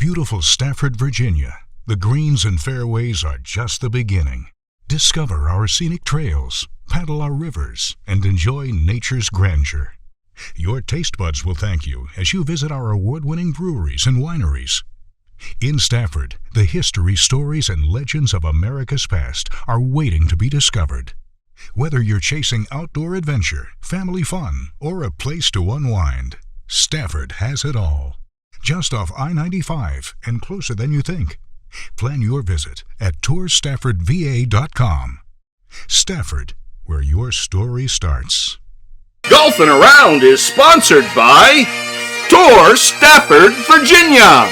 beautiful Stafford, Virginia, the greens and fairways are just the beginning. Discover our scenic trails, paddle our rivers, and enjoy nature's grandeur. Your taste buds will thank you as you visit our award-winning breweries and wineries. In Stafford, the history, stories, and legends of America's past are waiting to be discovered. Whether you're chasing outdoor adventure, family fun, or a place to unwind, Stafford has it all. Just off I-95 and closer than you think. Plan your visit at tourstaffordva.com. Stafford, where your story starts. Golfing Around is sponsored by Tour Stafford, Virginia.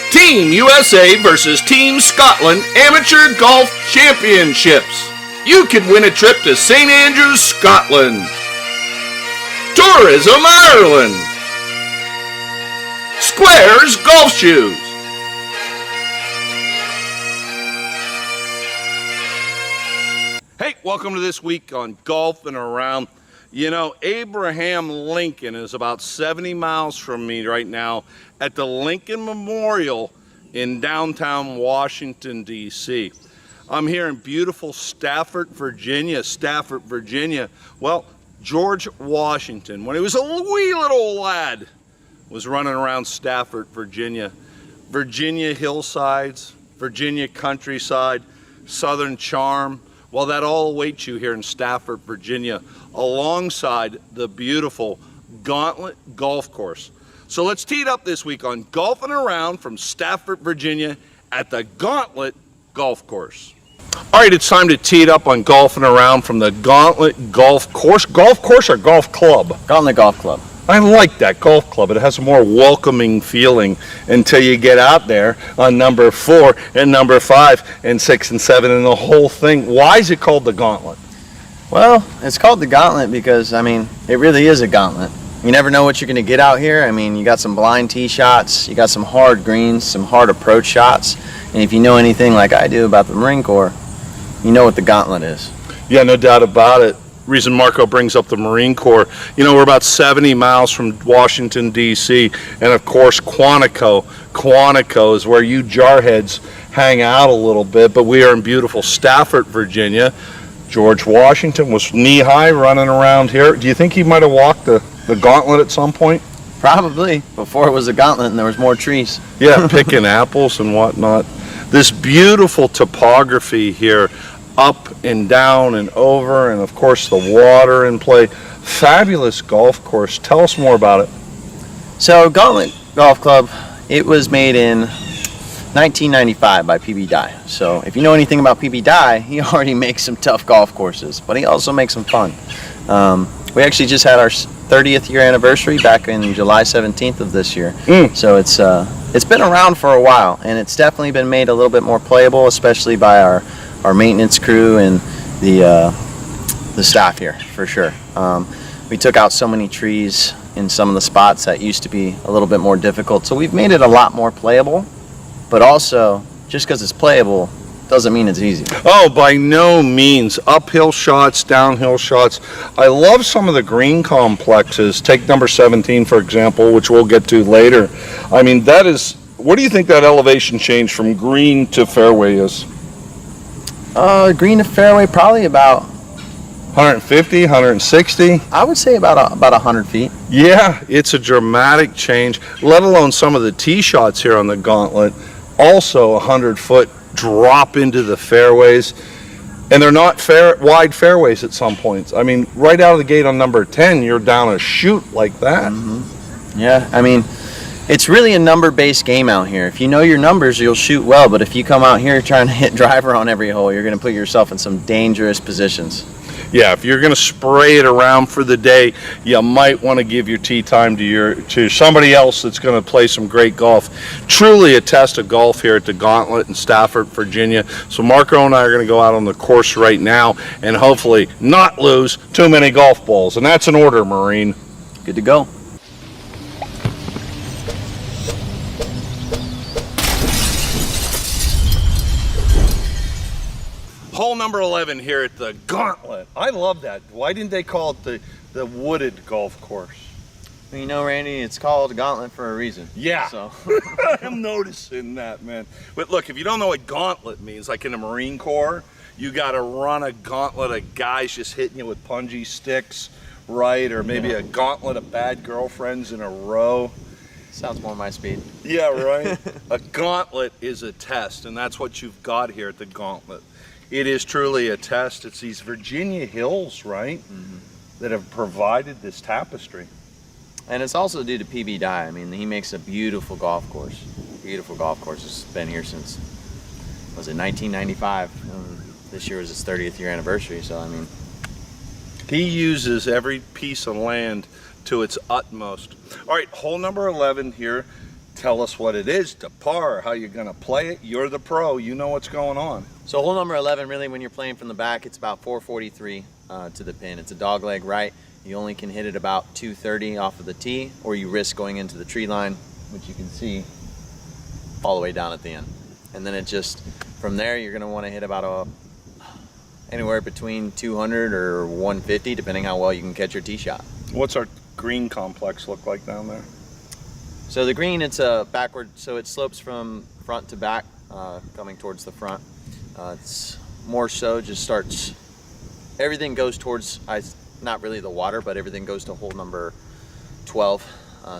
Team USA versus Team Scotland Amateur Golf Championships. You could win a trip to St. Andrews, Scotland. Tourism Ireland. Squares Golf Shoes. Hey, welcome to this week on Golfing Around. You know, Abraham Lincoln is about 70 miles from me right now at the Lincoln Memorial in downtown Washington, D.C. I'm here in beautiful Stafford, Virginia. Stafford, Virginia. Well, George Washington, when he was a wee little lad, was running around Stafford, Virginia. Virginia hillsides, Virginia countryside, southern charm. Well, that all awaits you here in Stafford, Virginia, alongside the beautiful Gauntlet Golf Course. So let's tee it up this week on Golfing Around from Stafford, Virginia at the Gauntlet Golf Course. All right, it's time to tee it up on Golfing Around from the Gauntlet Golf Course. Golf course or golf club? Gauntlet Golf Club. I like that golf club. It has a more welcoming feeling until you get out there on number 4 and number 5 and 6 and 7 and the whole thing. Why is it called the Gauntlet? Well, it's called the Gauntlet because, I mean, it really is a gauntlet. You never know what you're going to get out here. I mean, you got some blind tee shots, you got some hard greens, some hard approach shots, and if you know anything like I do about the Marine Corps, you know what the Gauntlet is. Yeah, no doubt about it. Reason Marco brings up the Marine Corps, you know, we're about 70 miles from Washington, D.C., and of course Quantico. Quantico is where you jarheads hang out a little bit, but we are in beautiful Stafford, Virginia. George Washington was knee-high running around here. Do you think he might have walked the Gauntlet at some point? Probably, before it was a gauntlet and there was more trees. Yeah, picking apples and whatnot. This beautiful topography here, up and down and over, and of course the water in play. Fabulous golf course. Tell us more about it. So Gauntlet Golf Club, it was made in 1995 by PB Dye. So if you know anything about PB Dye, he already makes some tough golf courses, but he also makes them fun. We actually just had our 30th year anniversary back in July 17th of this year. So it's been around for a while, and it's definitely been made a little bit more playable, especially by our maintenance crew and the staff here, for sure. We took out so many trees in some of the spots that used to be a little bit more difficult, so we've made it a lot more playable, but also, just because it's playable doesn't mean it's easy. Oh, by no means. Uphill shots, downhill shots. I love some of the green complexes. Take number 17, for example, which we'll get to later. I mean, that is, what do you think that elevation change from green to fairway is? Green to fairway, probably about 150, 160? I would say about 100 feet. Yeah, it's a dramatic change, let alone some of the tee shots here on the Gauntlet. Also 100-foot drop into the fairways, and they're not wide fairways at some points. I mean, right out of the gate on number 10, you're down a chute like that. Yeah, I mean, it's really a number-based game out here. If you know your numbers, you'll shoot well, but if you come out here trying to hit driver on every hole, you're going to put yourself in some dangerous positions. Yeah, if you're going to spray it around for the day, you might want to give your tee time to somebody else that's going to play some great golf. Truly a test of golf here at the Gauntlet in Stafford, Virginia. So Marco and I are going to go out on the course right now and hopefully not lose too many golf balls. And that's an order, Marine. Good to go. Hole number 11 here at the Gauntlet. I love that. Why didn't they call it the wooded golf course? You know, Randy, it's called Gauntlet for a reason. Yeah. So. I'm noticing that, man. But look, if you don't know what gauntlet means, like in the Marine Corps, you got to run a gauntlet of guys just hitting you with punji sticks, right? Or maybe a gauntlet of bad girlfriends in a row. Sounds more my speed. Yeah, right. A gauntlet is a test, and that's what you've got here at the Gauntlet. It is truly a test. It's these Virginia hills, right, that have provided this tapestry. And it's also due to PB Dye. I mean, he makes a beautiful golf course. Beautiful golf course. It's been here since, was it 1995? This year was his 30th year anniversary, so I mean. He uses every piece of land to its utmost. All right, hole number 11 here. Tell us what it is, to par, how you're gonna play it. You're the pro, you know what's going on. So hole number 11, really when you're playing from the back, it's about 443 to the pin. It's a dog leg right. You only can hit it about 230 off of the tee, or you risk going into the tree line, which you can see all the way down at the end. And then it just, from there, you're gonna wanna hit about anywhere between 200 or 150, depending how well you can catch your tee shot. What's our green complex look like down there? So the green, it's a backward, so it slopes from front to back, coming towards the front. It's more so just starts, everything goes towards, not really the water, but everything goes to hole number 12.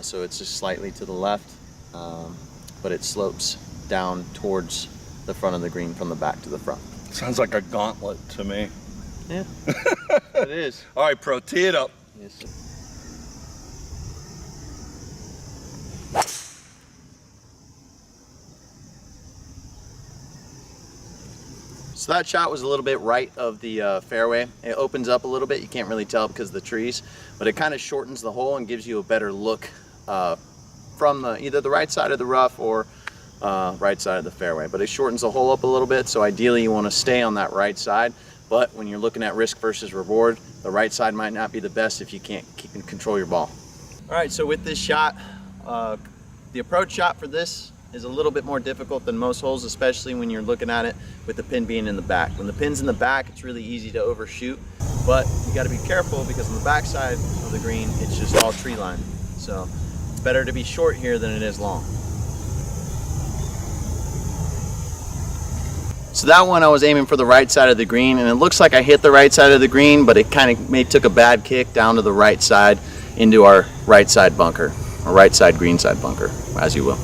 So it's just slightly to the left, but it slopes down towards the front of the green from the back to the front. Sounds like a gauntlet to me. Yeah, it is. All right, pro, tee it up. Yes, sir. So that shot was a little bit right of the fairway. It opens up a little bit. You can't really tell because of the trees, but it kind of shortens the hole and gives you a better look from either the right side of the rough or right side of the fairway. But it shortens the hole up a little bit, so ideally you want to stay on that right side. But when you're looking at risk versus reward, the right side might not be the best if you can't keep and control your ball. All right, so with this shot, the approach shot for this is a little bit more difficult than most holes, especially when you're looking at it with the pin being in the back. When the pin's in the back, it's really easy to overshoot, but you got to be careful because on the back side of the green, it's just all tree line. So it's better to be short here than it is long. So that one I was aiming for the right side of the green, and it looks like I hit the right side of the green, but it kind of took a bad kick down to the right side into our right side bunker, or right side green side bunker, as you will.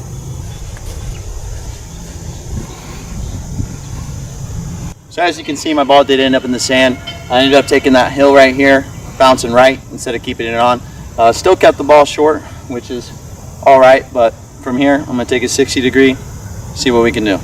So as you can see, my ball did end up in the sand. I ended up taking that hill right here, bouncing right instead of keeping it on. Still kept the ball short, which is all right, but from here, I'm gonna take a 60 degree, see what we can do.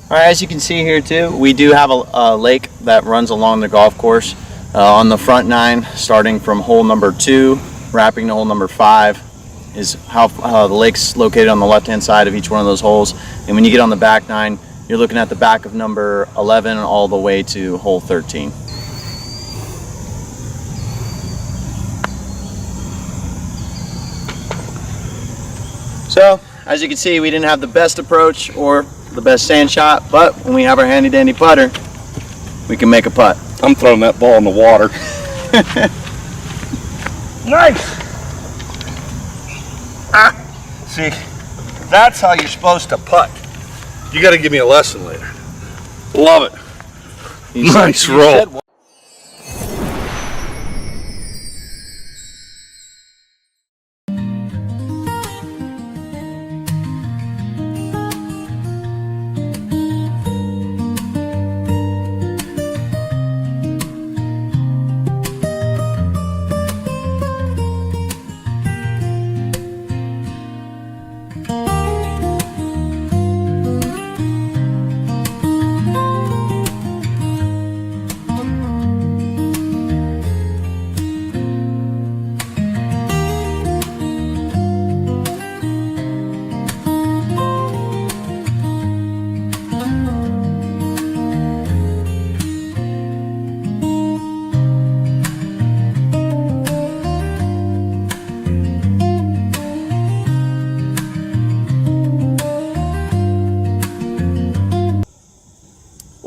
All right, as you can see here too, we do have a lake that runs along the golf course on the front 9, starting from hole number 2, wrapping to hole number 5 is how the lake's located on the left-hand side of each one of those holes. And when you get on the back 9, you're looking at the back of number 11 all the way to hole 13. So, as you can see, we didn't have the best approach or the best sand shot, but when we have our handy dandy putter, we can make a putt. I'm throwing that ball in the water. Nice! See, that's how you're supposed to putt. You got to give me a lesson later. Love it. Nice roll.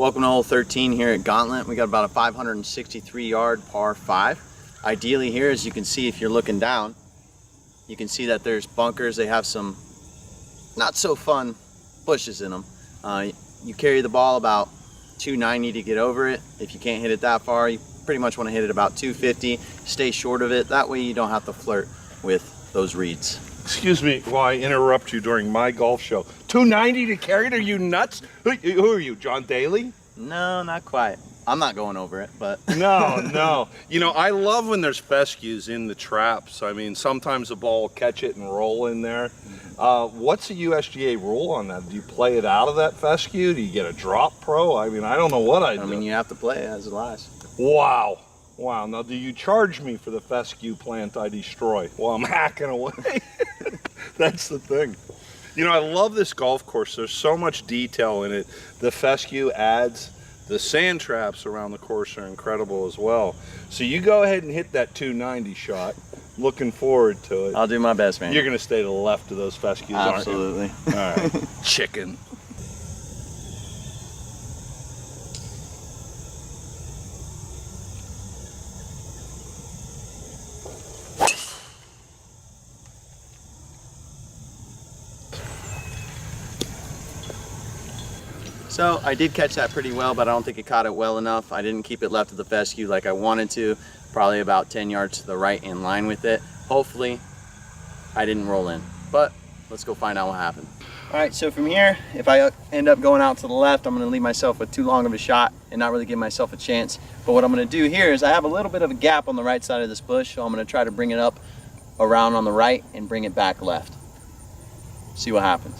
Welcome to hole 13 here at Gauntlet. We got about a 563 yard par 5. Ideally here, as you can see if you're looking down, you can see that there's bunkers. They have some not so fun bushes in them. You carry the ball about 290 to get over it. If you can't hit it that far, you pretty much want to hit it about 250. Stay short of it. That way you don't have to flirt with those reeds. Excuse me while I interrupt you during my golf show. 290 to carry it? Are you nuts? Who are you, John Daly? No, not quite. I'm not going over it, but... No. You know, I love when there's fescues in the traps. I mean, sometimes the ball will catch it and roll in there. What's the USGA rule on that? Do you play it out of that fescue? Do you get a drop pro? I mean, I don't know what I do. I mean, you have to play it as it lies. Wow. Now, do you charge me for the fescue plant I destroy while I'm hacking away? That's the thing. You know, I love this golf course. There's so much detail in it. The fescue adds. The sand traps around the course are incredible as well. So you go ahead and hit that 290 shot. Looking forward to it. I'll do my best, man. You're going to stay to the left of those fescues, aren't you? Absolutely. All right. Chicken. So I did catch that pretty well, but I don't think it caught it well enough. I didn't keep it left of the fescue like I wanted to. Probably about 10 yards to the right in line with it. Hopefully I didn't roll in, but let's go find out what happened. All right, so from here, if I end up going out to the left, I'm gonna leave myself with too long of a shot and not really give myself a chance. But what I'm gonna do here is I have a little bit of a gap on the right side of this bush, so I'm gonna try to bring it up around on the right and bring it back left. See what happens.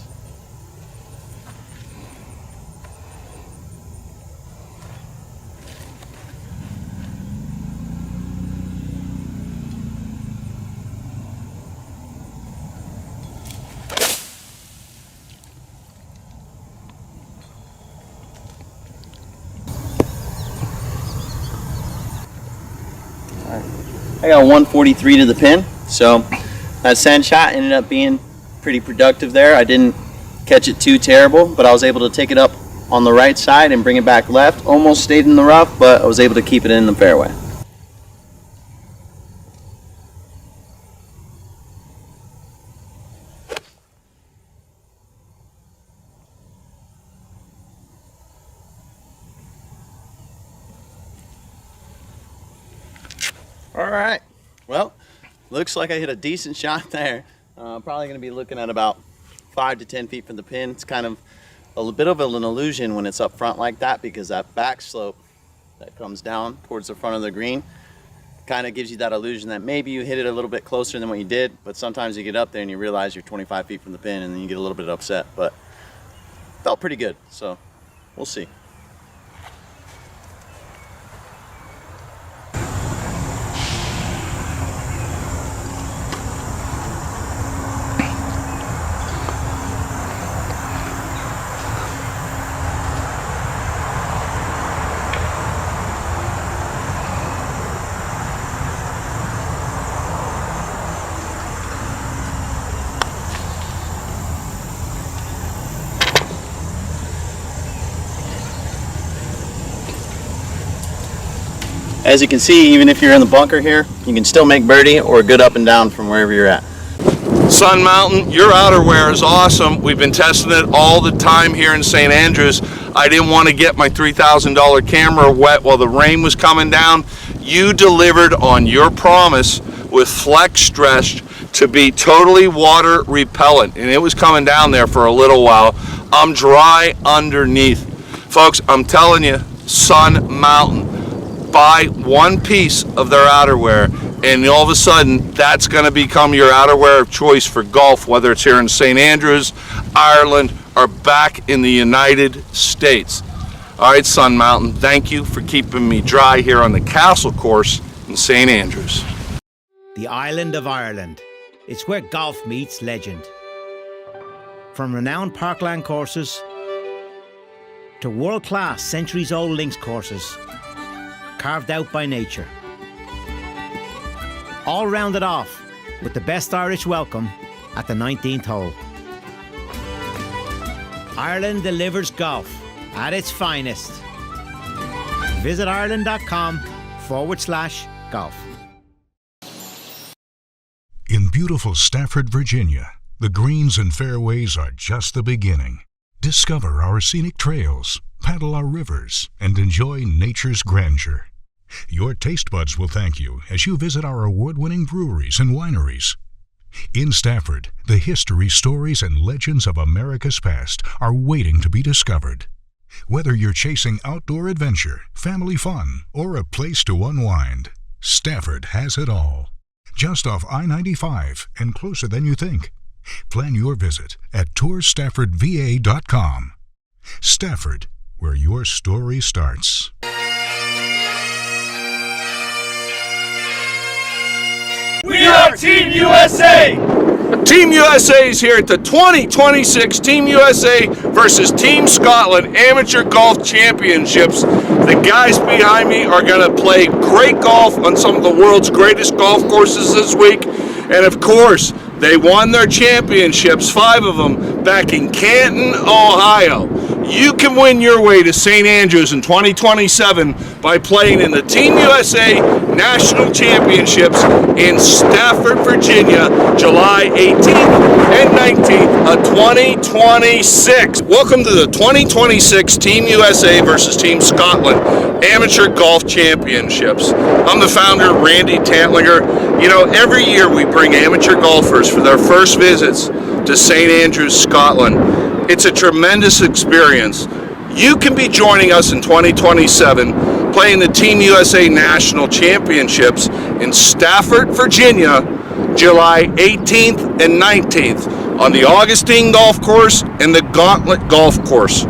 I got 143 to the pin, so that sand shot ended up being pretty productive there. I didn't catch it too terrible, but I was able to take it up on the right side and bring it back left. Almost stayed in the rough, but I was able to keep it in the fairway. All right, well, looks like I hit a decent shot there. Probably going to be looking at about 5 to 10 feet from the pin. It's kind of a bit of an illusion when it's up front like that, because that back slope that comes down towards the front of the green kind of gives you that illusion that maybe you hit it a little bit closer than what you did, but sometimes you get up there and you realize you're 25 feet from the pin and then you get a little bit upset, but felt pretty good, so we'll see. As you can see, even if you're in the bunker here, you can still make birdie or good up and down from wherever you're at. Sun Mountain, your outerwear is awesome. We've been testing it all the time here in St. Andrews. I didn't want to get my $3,000 camera wet while the rain was coming down. You delivered on your promise with Flex Stretch to be totally water repellent, and it was coming down there for a little while. I'm dry underneath. Folks, I'm telling you, Sun Mountain, buy one piece of their outerwear and all of a sudden that's going to become your outerwear of choice for golf, whether it's here in St. Andrews, Ireland, or back in the United States. All right, Sun Mountain, thank you for keeping me dry here on the Castle course in St. Andrews. The island of Ireland. It's where golf meets legend. From renowned parkland courses to world-class centuries-old links courses, carved out by nature. All rounded off with the best Irish welcome at the 19th hole. Ireland delivers golf at its finest. visitireland.com/golf. In beautiful Stafford, Virginia, the greens and fairways are just the beginning. Discover our scenic trails, paddle our rivers, and enjoy nature's grandeur. Your taste buds will thank you as you visit our award-winning breweries and wineries. In Stafford, the history, stories, and legends of America's past are waiting to be discovered. Whether you're chasing outdoor adventure, family fun, or a place to unwind, Stafford has it all. Just off I-95 and closer than you think. Plan your visit at tourstaffordva.com. Stafford, where your story starts. We are Team USA! Team USA is here at the 2026 Team USA versus Team Scotland Amateur Golf Championships. The guys behind me are going to play great golf on some of the world's greatest golf courses this week. And of course, they won their championships, 5 of them, back in Canton, Ohio. You can win your way to St. Andrews in 2027 by playing in the Team USA National Championships in Stafford, Virginia, July 18th and 19th of 2026. Welcome to the 2026 Team USA versus Team Scotland Amateur Golf Championships. I'm the founder, Randy Tantlinger. You know, every year we bring amateur golfers for their first visits to St. Andrews, Scotland. It's a tremendous experience. You can be joining us in 2027 playing the Team USA National Championships in Stafford, Virginia, July 18th and 19th on the Augustine Golf Course and the Gauntlet Golf Course.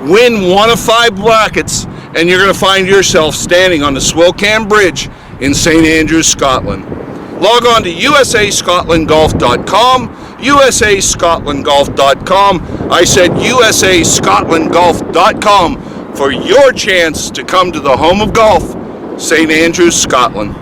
Win one of 5 brackets and you're going to find yourself standing on the Swilcan Bridge in St. Andrews, Scotland. Log on to usascotlandgolf.com, usascotlandgolf.com. I said usascotlandgolf.com for your chance to come to the home of golf, St. Andrews, Scotland.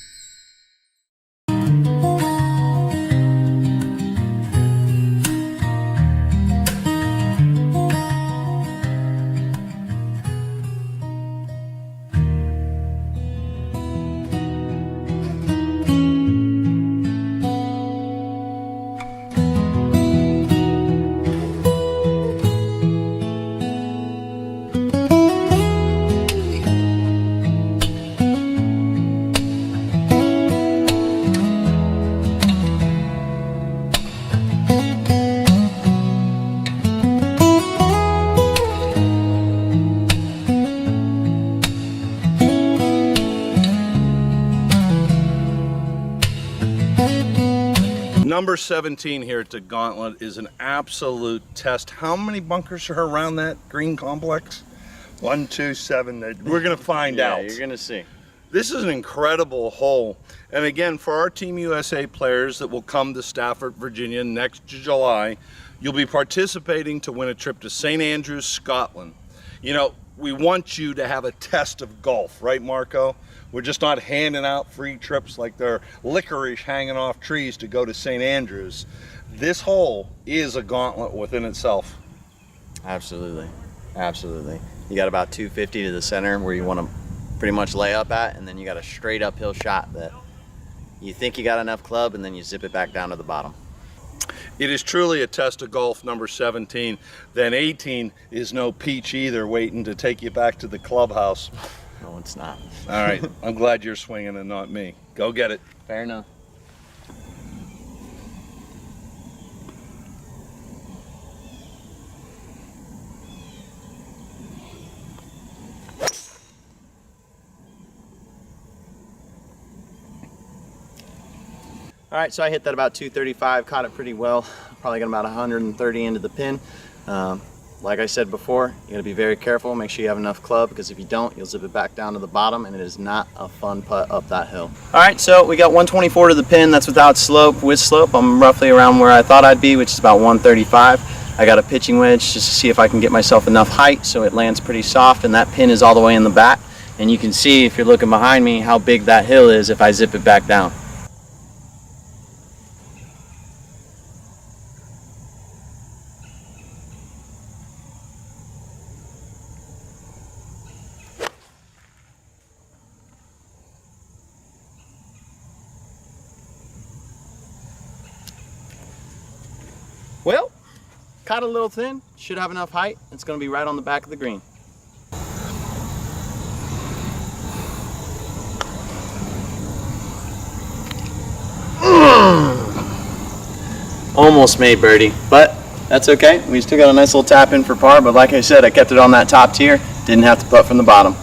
Number 17 here at the Gauntlet is an absolute test. How many bunkers are around that green complex? 1, 2, 7. We're going to find out. You're going to see. This is an incredible hole. And again, for our Team USA players that will come to Stafford, Virginia next July, you'll be participating to win a trip to St. Andrews, Scotland. You know, we want you to have a test of golf, right, Marco? We're just not handing out free trips like they're licorice hanging off trees to go to St. Andrews. This hole is a gauntlet within itself. Absolutely. Absolutely. You got about 250 to the center where you want to pretty much lay up at, and then you got a straight uphill shot that you think you got enough club, and then you zip it back down to the bottom. It is truly a test of golf, number 17. Then 18 is no peach either, waiting to take you back to the clubhouse. No, it's not. All right, I'm glad you're swinging and not me. Go get it. Fair enough. All right, so I hit that about 235, caught it pretty well. Probably got about 130 into the pin. Like I said before, you gotta be very careful, make sure you have enough club, because if you don't, you'll zip it back down to the bottom, and it is not a fun putt up that hill. All right, so we got 124 to the pin. That's without slope. With slope, I'm roughly around where I thought I'd be, which is about 135. I got a pitching wedge just to see if I can get myself enough height so it lands pretty soft, and that pin is all the way in the back. And you can see, if you're looking behind me, how big that hill is if I zip it back down. Well, caught a little thin, should have enough height. It's gonna be right on the back of the green. Almost made birdie, but that's okay. We still got a nice little tap in for par, but like I said, I kept it on that top tier. Didn't have to putt from the bottom.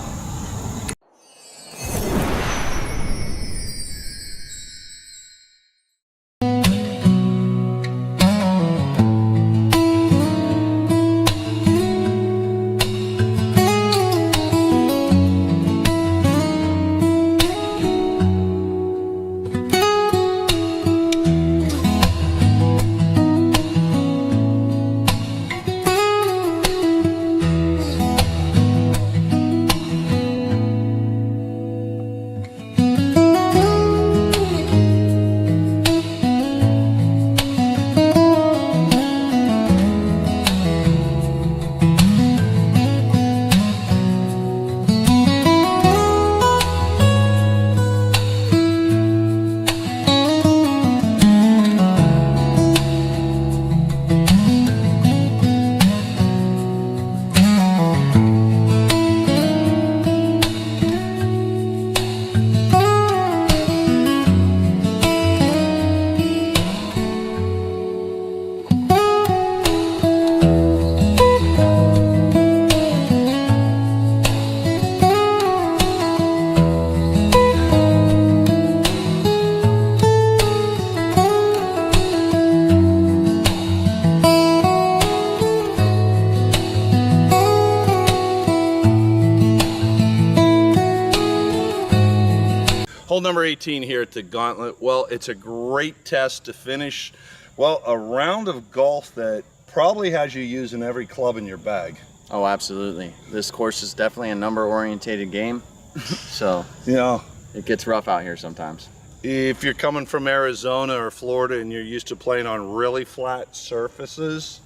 Hole number 18 here at the Gauntlet. Well, it's a great test to finish, well, a round of golf that probably has you using every club in your bag. Oh, absolutely. This course is definitely a number-orientated game, so You know, it gets rough out here sometimes. if you're coming from Arizona or Florida and you're used to playing on really flat surfaces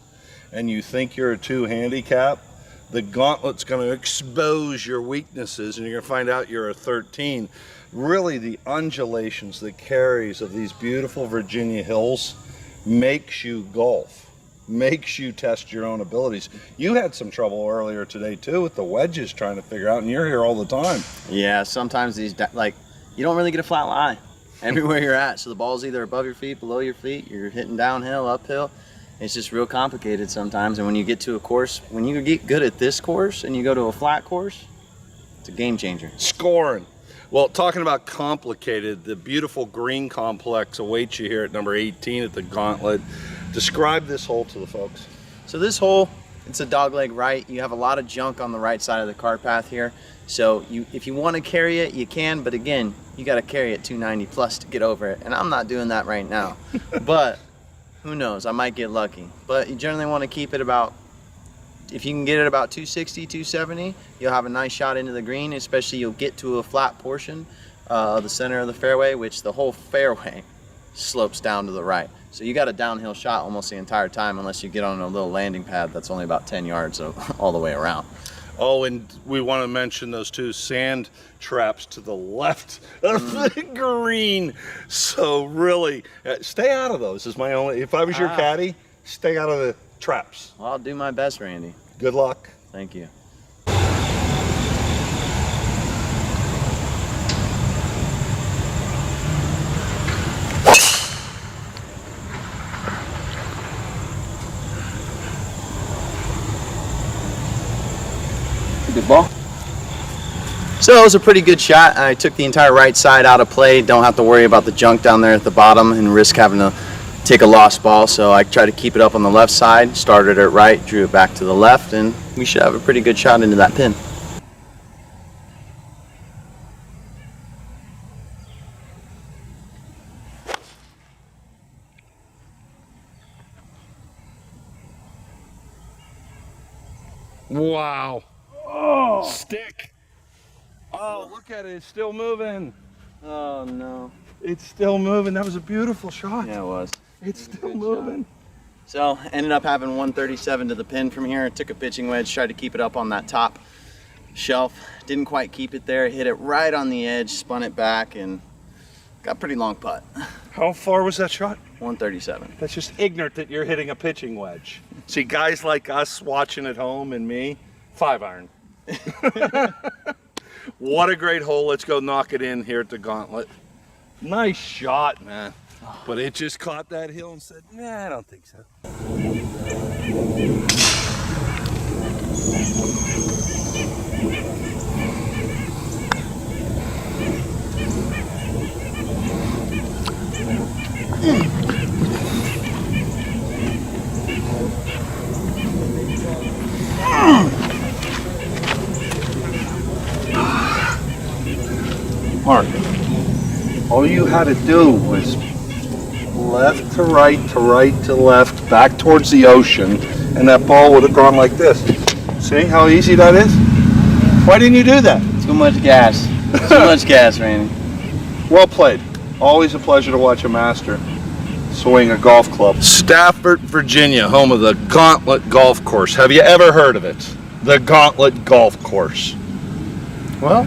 and you think you're a 2 handicap, the Gauntlet's going to expose your weaknesses and you're going to find out you're a 13. Really, the undulations, the carries of these beautiful Virginia hills makes you golf, makes you test your own abilities. You had some trouble earlier today too with the wedges trying to figure out, and you're here all the time. Yeah, sometimes these, like, you don't really get a flat lie everywhere you're at. So the ball's either above your feet, below your feet, you're hitting downhill, uphill. It's just real complicated sometimes. And when you get to a course, when you get good at this course and you go to a flat course, it's a game changer. Scoring. Well, talking about complicated, the beautiful green complex awaits you here at number 18 at the Gauntlet. Describe this hole to the folks. So this hole, it's a dogleg right. You have a lot of junk on the right side of the cart path here. So if you want to carry it, you can, but again, you got to carry it 290 plus to get over it. And I'm not doing that right now, but who knows, I might get lucky. But you generally want to keep it about, if you can get it about 260, 270, you'll have a nice shot into the green, especially you'll get to a flat portion of the center of the fairway, which the whole fairway slopes down to the right. So you got a downhill shot almost the entire time unless you get on a little landing pad that's only about 10 yards all the way around. Oh, and we want to mention those 2 sand traps to the left of the green. So really, stay out of those is my only, if I was your caddy, stay out of the traps. Well, I'll do my best, Randy. Good luck. Thank you. Good ball. So it was a pretty good shot. I took the entire right side out of play. Don't have to worry about the junk down there at the bottom and risk having to take a lost ball. So I tried to keep it up on the left side, started it right, drew it back to the left, and we should have a pretty good shot into that pin. Wow. Oh, stick. Oh, look at it. It's still moving. Oh no. It's still moving. That was a beautiful shot. Yeah, it was. It's still moving. So ended up having 137 to the pin from here. Took a pitching wedge, tried to keep it up on that top shelf. Didn't quite keep it there. Hit it right on the edge, spun it back, and got a pretty long putt. How far was that shot? 137. That's just ignorant that you're hitting a pitching wedge. See, guys like us watching at home and me, 5-iron. What a great hole. Let's go knock it in here at the Gauntlet. Nice shot, man. But it just caught that hill and said, nah, I don't think so. Mark, all you had to do was left to right to right to left, back towards the ocean, and that ball would have gone like this. See how easy that is? Why didn't you do that? Too much gas. Too much gas, Randy. Well played. Always a pleasure to watch a master swing a golf club. Stafford, Virginia, home of the Gauntlet Golf Course. Have you ever heard of it? The Gauntlet Golf Course. Well,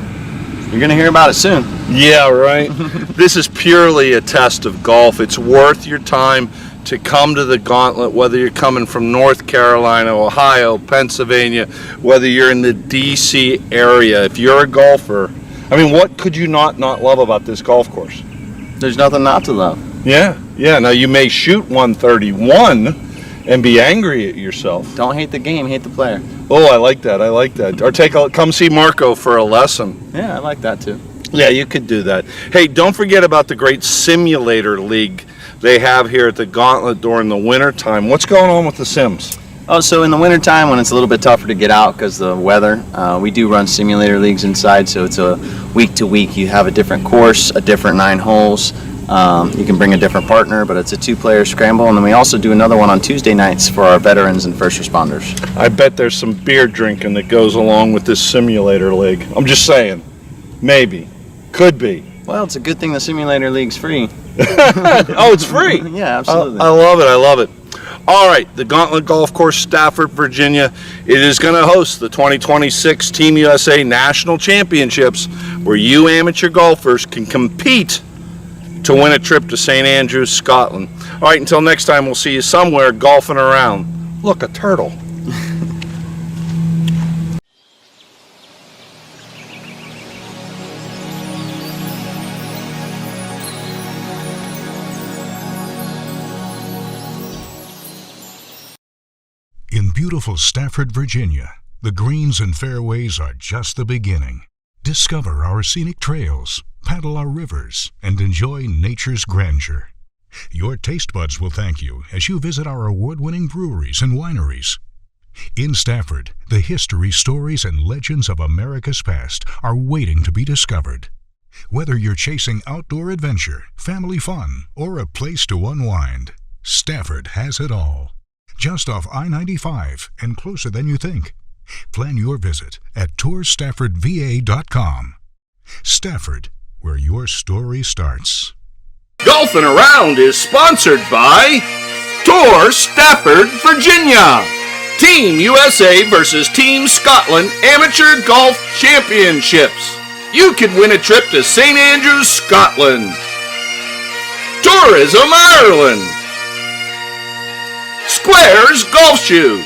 you're going to hear about it soon. Yeah, right. This is purely a test of golf. It's worth your time to come to the Gauntlet, whether you're coming from North Carolina, Ohio, Pennsylvania, whether you're in the DC area. If you're a golfer, I mean, what could you not love about this golf course? There's nothing not to love. Yeah. Now you may shoot 131 and be angry at yourself. Don't hate the game, hate the player. Oh, I like that. Or come see Marco for a lesson. Yeah, I like that too. Yeah, you could do that. Hey, don't forget about the great simulator league they have here at the Gauntlet during the winter time. What's going on with the sims? Oh, so in the wintertime when it's a little bit tougher to get out because the weather, we do run simulator leagues inside, so it's a week to week. You have a different course, a different 9 holes. You can bring a different partner, but it's a 2-player scramble. And then we also do another one on Tuesday nights for our veterans and first responders. I bet there's some beer drinking that goes along with this simulator league. I'm just saying. Maybe. Could be. Well, it's a good thing the simulator league's free. Oh, it's free? Yeah, absolutely. I love it. All right, the Gauntlet Golf Course, Stafford, Virginia. It is going to host the 2026 Team USA National Championships, where you amateur golfers can compete to win a trip to St. Andrews, Scotland. All right, until next time, we'll see you somewhere golfing around. Look, a turtle. In beautiful Stafford, Virginia, the greens and fairways are just the beginning. Discover our scenic trails, paddle our rivers, and enjoy nature's grandeur. Your taste buds will thank you as you visit our award-winning breweries and wineries. In Stafford, the history, stories, and legends of America's past are waiting to be discovered. Whether you're chasing outdoor adventure, family fun, or a place to unwind, Stafford has it all. Just off I-95 and closer than you think. Plan your visit at tourstaffordva.com. Stafford, where your story starts. Golfing Around is sponsored by Tour Stafford, Virginia. Team USA versus Team Scotland Amateur Golf Championships. You could win a trip to St. Andrews, Scotland. Tourism Ireland. Squares Golf Shoes.